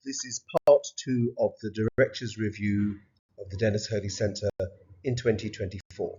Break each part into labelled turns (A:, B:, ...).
A: This is part two of the Director's Review of the Dennis Hurley Centre in 2024.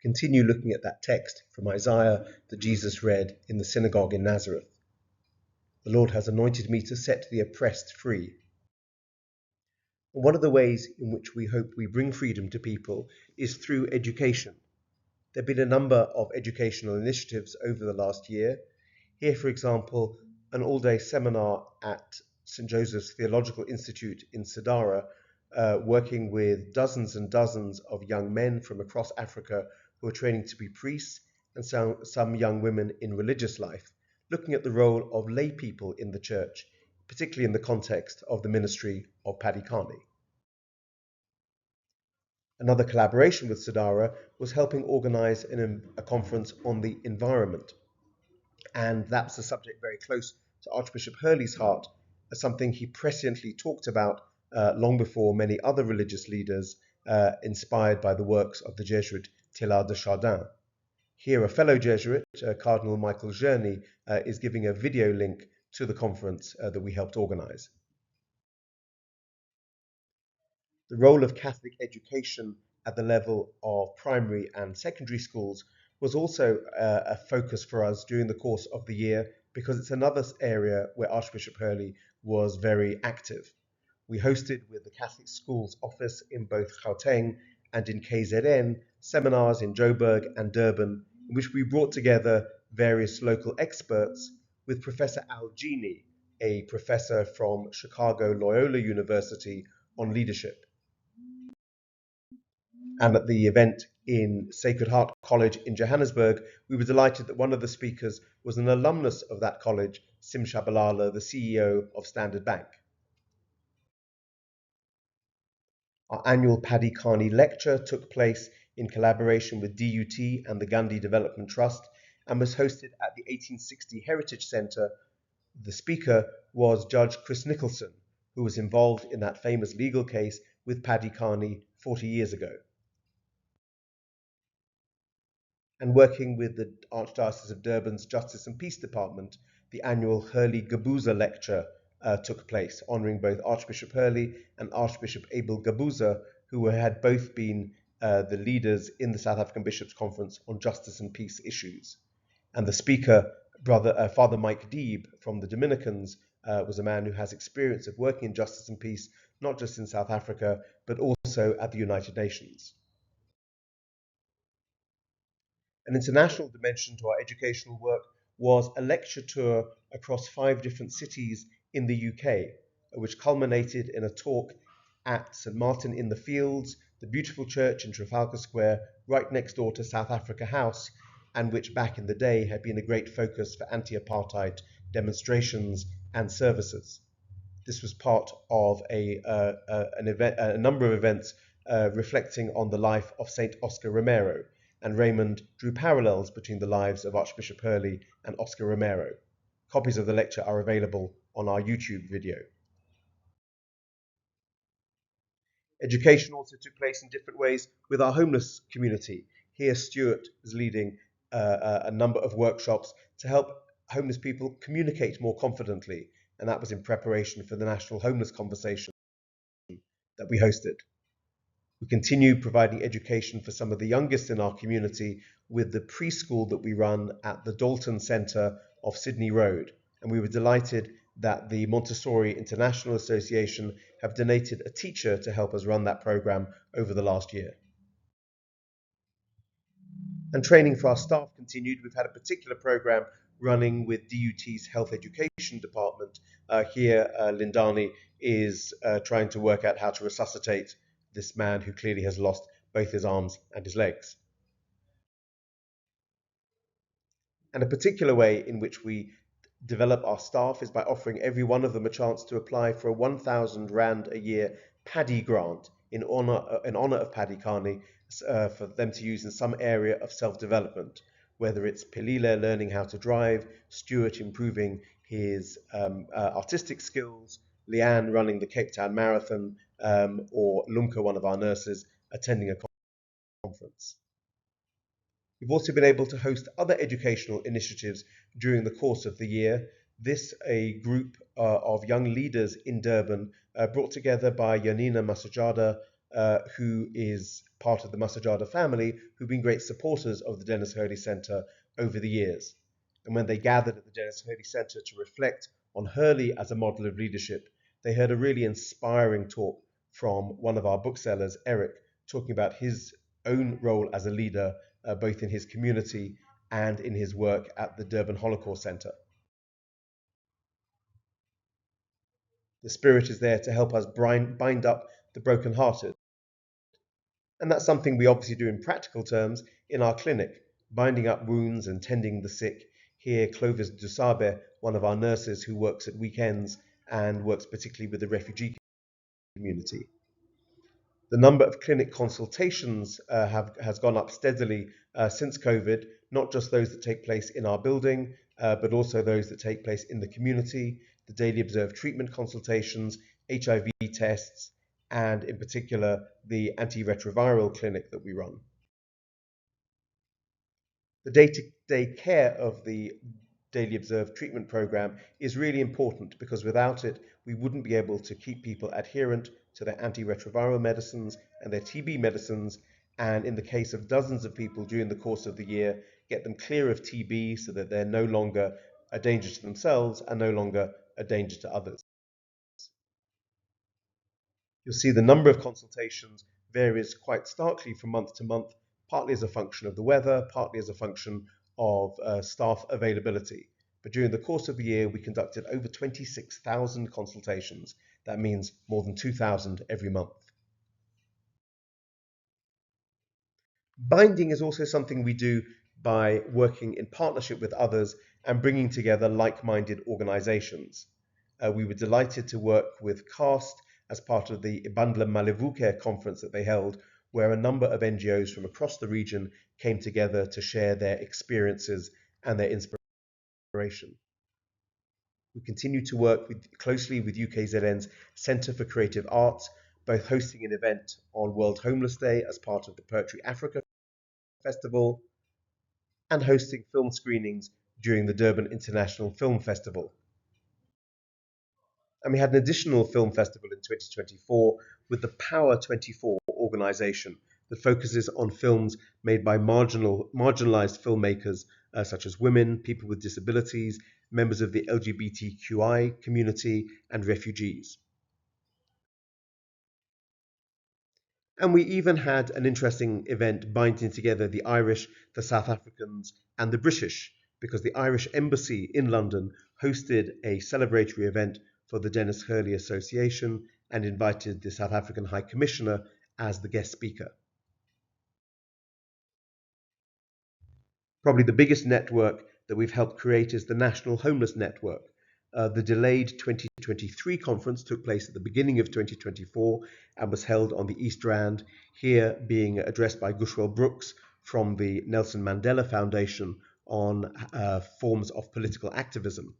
A: Continue looking at that text from Isaiah that Jesus read in the synagogue in Nazareth. The Lord has anointed me to set the oppressed free. And one of the ways in which we hope we bring freedom to people is through education. There have been a number of educational initiatives over the last year. Here, for example, an all-day seminar at St. Joseph's Theological Institute in Sadara, working with dozens and dozens of young men from across Africa who are training to be priests, and some young women in religious life, looking at the role of lay people in the church, particularly in the context of the ministry of Paddy Carney. Another collaboration with Sadara was helping organise a conference on the environment. And that's a subject very close to Archbishop Hurley's heart, as something he presciently talked about long before many other religious leaders, inspired by the works of the Jesuit Teilhard de Chardin. Here, a fellow Jesuit, Cardinal Michael Journey, is giving a video link to the conference that we helped organise. The role of Catholic education at the level of primary and secondary schools was also a focus for us during the course of the year, because it's another area where Archbishop Hurley was very active. We hosted with the Catholic Schools Office in both Gauteng and in KZN seminars in Joburg and Durban, in which we brought together various local experts with Professor Al Gini, a professor from Chicago Loyola University, on leadership. And at the event in Sacred Heart College in Johannesburg, we were delighted that one of the speakers was an alumnus of that college, Sim Shabalala, the CEO of Standard Bank. Our annual Paddy Carney lecture took place in collaboration with DUT and the Gandhi Development Trust and was hosted at the 1860 Heritage Centre. The speaker was Judge Chris Nicholson, who was involved in that famous legal case with Paddy Carney 40 years ago. And working with the Archdiocese of Durban's Justice and Peace Department, the annual Hurley Gabuza lecture took place, honouring both Archbishop Hurley and Archbishop Abel Gabuza, who had both been the leaders in the South African Bishops' Conference on justice and peace issues. And the speaker, Father Mike Deeb from the Dominicans, was a man who has experience of working in justice and peace, not just in South Africa, but also at the United Nations. An international dimension to our educational work was a lecture tour across 5 different cities in the UK, which culminated in a talk at St Martin in the Fields, the beautiful church in Trafalgar Square, right next door to South Africa House, and which back in the day had been a great focus for anti-apartheid demonstrations and services. This was part of a number of events reflecting on the life of Saint Oscar Romero, and Raymond drew parallels between the lives of Archbishop Hurley and Oscar Romero. Copies of the lecture are available on our YouTube video. Education also took place in different ways with our homeless community. Here, Stuart is leading a number of workshops to help homeless people communicate more confidently, and that was in preparation for the National Homeless Conversation that we hosted. We continue providing education for some of the youngest in our community with the preschool that we run at the Dalton Centre of Sydney Road, and we were delighted that the Montessori International Association have donated a teacher to help us run that program over the last year. And training for our staff continued. We've had a particular program running with DUT's Health Education Department. Here, Lindani is trying to work out how to resuscitate this man who clearly has lost both his arms and his legs. And a particular way in which we develop our staff is by offering every one of them a chance to apply for a 1,000 Rand a year Paddy grant in honour of Paddy Carney, for them to use in some area of self-development, whether it's Pelile learning how to drive, Stuart improving his artistic skills, Leanne running the Cape Town Marathon, or Lumka, one of our nurses, attending a conference. We've also been able to host other educational initiatives during the course of the year. A group of young leaders in Durban, brought together by Yanina Masajada, who is part of the Masajada family, who've been great supporters of the Dennis Hurley Centre over the years. And when they gathered at the Dennis Hurley Centre to reflect on Hurley as a model of leadership, they heard a really inspiring talk from one of our booksellers, Eric, talking about his own role as a leader, both in his community and in his work at the Durban Holocaust Centre. The Spirit is there to help us bind up the brokenhearted. And that's something we obviously do in practical terms in our clinic, binding up wounds and tending the sick. Here, Clovis Dusabe, one of our nurses who works at weekends and works particularly with the refugee community. The number of clinic consultations has gone up steadily since COVID, not just those that take place in our building, but also those that take place in the community, the daily observed treatment consultations, HIV tests, and in particular, the antiretroviral clinic that we run. The day-to-day care of the daily observed treatment program is really important because without it, we wouldn't be able to keep people adherent to their antiretroviral medicines and their TB medicines, and in the case of dozens of people during the course of the year, get them clear of TB so that they're no longer a danger to themselves and no longer a danger to others. You'll see the number of consultations varies quite starkly from month to month, partly as a function of the weather, partly as a function of staff availability. But during the course of the year, we conducted over 26,000 consultations. That means more than 2,000 every month. Binding is also something we do by working in partnership with others and bringing together like-minded organizations. We were delighted to work with CAST as part of the Ibandla Malevuke conference that they held, where a number of NGOs from across the region came together to share their experiences and their inspiration. We continue to work closely with UKZN's Centre for Creative Arts, both hosting an event on World Homeless Day as part of the Poetry Africa Festival and hosting film screenings during the Durban International Film Festival. And we had an additional film festival in 2024 with the Power 24 organisation that focuses on films made by marginalised filmmakers such as women, people with disabilities, members of the LGBTQI community, and refugees. And we even had an interesting event binding together the Irish, the South Africans, and the British, because the Irish Embassy in London hosted a celebratory event for the Dennis Hurley Association and invited the South African High Commissioner as the guest speaker. Probably the biggest network that we've helped create is the National Homeless Network. The delayed 2023 conference took place at the beginning of 2024 and was held on the East Rand, here being addressed by Gushwell Brooks from the Nelson Mandela Foundation on forms of political activism.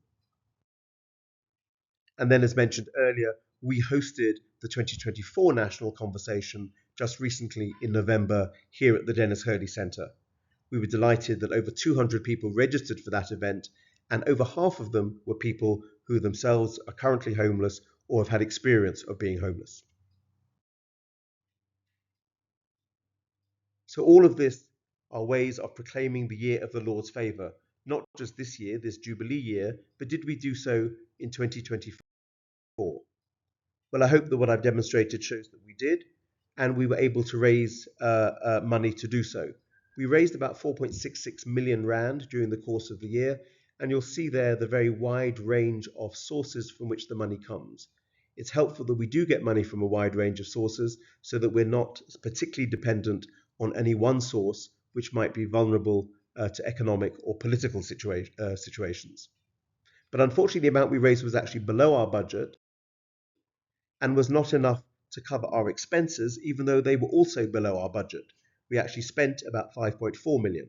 A: And then, as mentioned earlier, we hosted the 2024 National Conversation just recently in November here at the Dennis Hurley Centre. We were delighted that over 200 people registered for that event, and over half of them were people who themselves are currently homeless or have had experience of being homeless. So all of this are ways of proclaiming the year of the Lord's favour, not just this year, this Jubilee year, but did we do so in 2024? Well, I hope that what I've demonstrated shows that we did, and we were able to raise money to do so. We raised about 4.66 million rand during the course of the year, and you'll see there the very wide range of sources from which the money comes. It's helpful that we do get money from a wide range of sources so that we're not particularly dependent on any one source, which might be vulnerable to economic or political situations. But unfortunately, the amount we raised was actually below our budget and was not enough to cover our expenses, even though they were also below our budget. We actually spent about 5.4 million.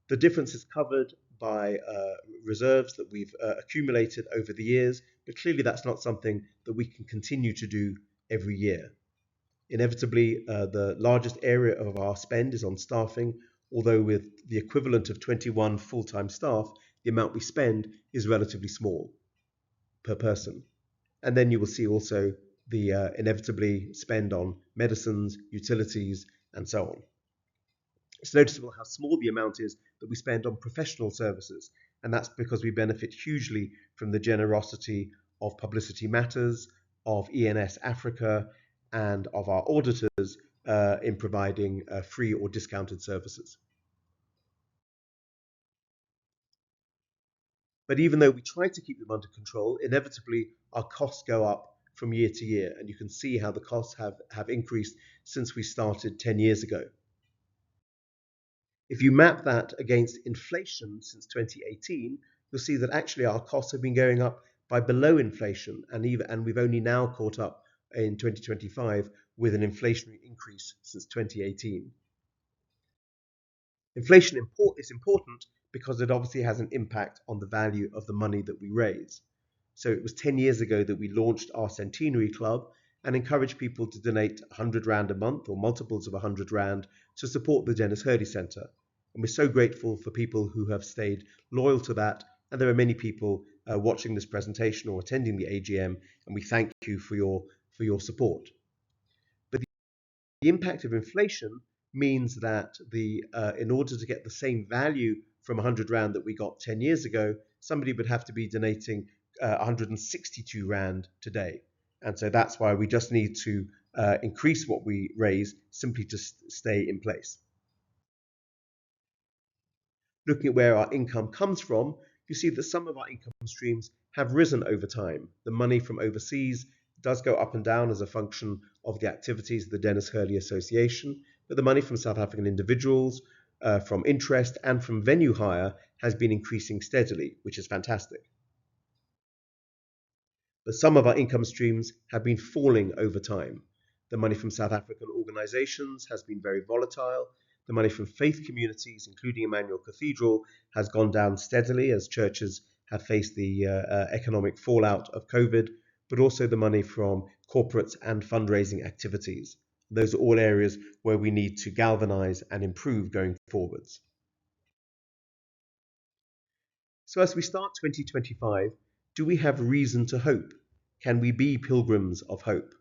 A: The difference is covered by reserves that we've accumulated over the years, but clearly that's not something that we can continue to do every year. Inevitably, the largest area of our spend is on staffing, although with the equivalent of 21 full-time staff, the amount we spend is relatively small per person. And then you will see also the inevitably spend on medicines, utilities, and so on. It's noticeable how small the amount is that we spend on professional services, and that's because we benefit hugely from the generosity of Publicity Matters, of ENS Africa, and of our auditors in providing free or discounted services. But even though we try to keep them under control, inevitably our costs go up from year to year, and you can see how the costs have increased since we started 10 years ago. If you map that against inflation since 2018, you'll see that actually our costs have been going up by below inflation, and we've only now caught up in 2025 with an inflationary increase since 2018. Inflation is important because it obviously has an impact on the value of the money that we raise. So it was 10 years ago that we launched our Centenary Club and encouraged people to donate 100 Rand a month or multiples of 100 Rand to support the Dennis Hurley Centre. And we're so grateful for people who have stayed loyal to that. And there are many people watching this presentation or attending the AGM, and we thank you for your support. But the impact of inflation means that in order to get the same value from 100 Rand that we got 10 years ago, somebody would have to be donating 162 Rand today. And so that's why we just need to increase what we raise simply to stay in place. Looking at where our income comes from, you see that some of our income streams have risen over time. The money from overseas does go up and down as a function of the activities of the Dennis Hurley Association, but the money from South African individuals, from interest and from venue hire has been increasing steadily, which is fantastic. But some of our income streams have been falling over time. The money from South African organizations has been very volatile. The money from faith communities, including Emmanuel Cathedral, has gone down steadily as churches have faced the economic fallout of COVID, but also the money from corporates and fundraising activities. Those are all areas where we need to galvanize and improve going forwards. So as we start 2025, do we have reason to hope? Can we be pilgrims of hope?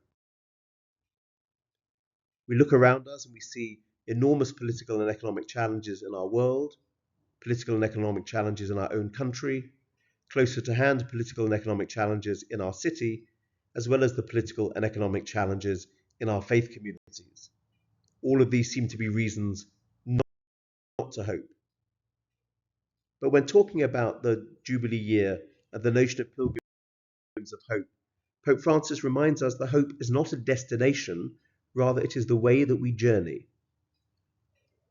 A: We look around us and we see enormous political and economic challenges in our world, political and economic challenges in our own country, closer to hand political and economic challenges in our city, as well as the political and economic challenges in our faith communities. All of these seem to be reasons not to hope. But when talking about the Jubilee year and the notion of pilgrims of hope, Pope Francis reminds us that hope is not a destination, rather it is the way that we journey.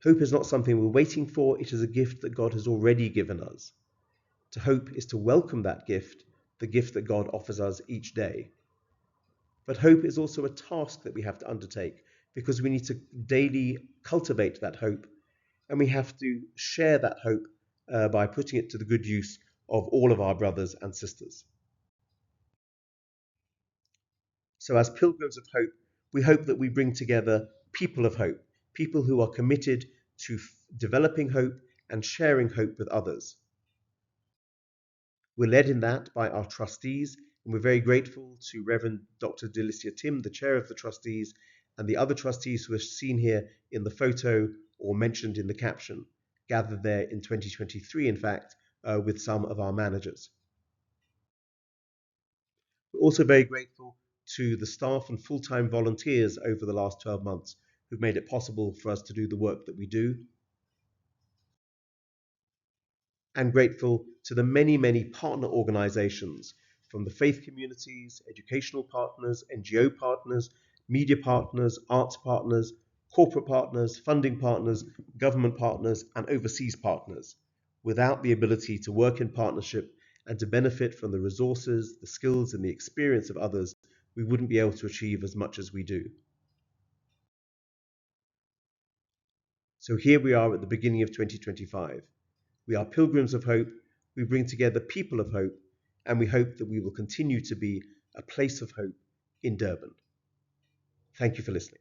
A: Hope is not something we're waiting for, it is a gift that God has already given us. To hope is to welcome that gift, the gift that God offers us each day. But hope is also a task that we have to undertake because we need to daily cultivate that hope, and we have to share that hope by putting it to the good use of all of our brothers and sisters. So as pilgrims of hope, we hope that we bring together people of hope, people who are committed to developing hope and sharing hope with others. We're led in that by our trustees, and we're very grateful to Reverend Dr. Delicia Tim, the chair of the trustees, and the other trustees who are seen here in the photo or mentioned in the caption, gathered there in 2023, in fact, with some of our managers. We're also very grateful to the staff and full-time volunteers over the last 12 months who've made it possible for us to do the work that we do. And grateful to the many, many partner organizations from the faith communities, educational partners, NGO partners, media partners, arts partners, corporate partners, funding partners, government partners, and overseas partners. Without the ability to work in partnership and to benefit from the resources, the skills, and the experience of others, we wouldn't be able to achieve as much as we do. So here we are at the beginning of 2025. We are pilgrims of hope, we bring together people of hope, and we hope that we will continue to be a place of hope in Durban. Thank you for listening.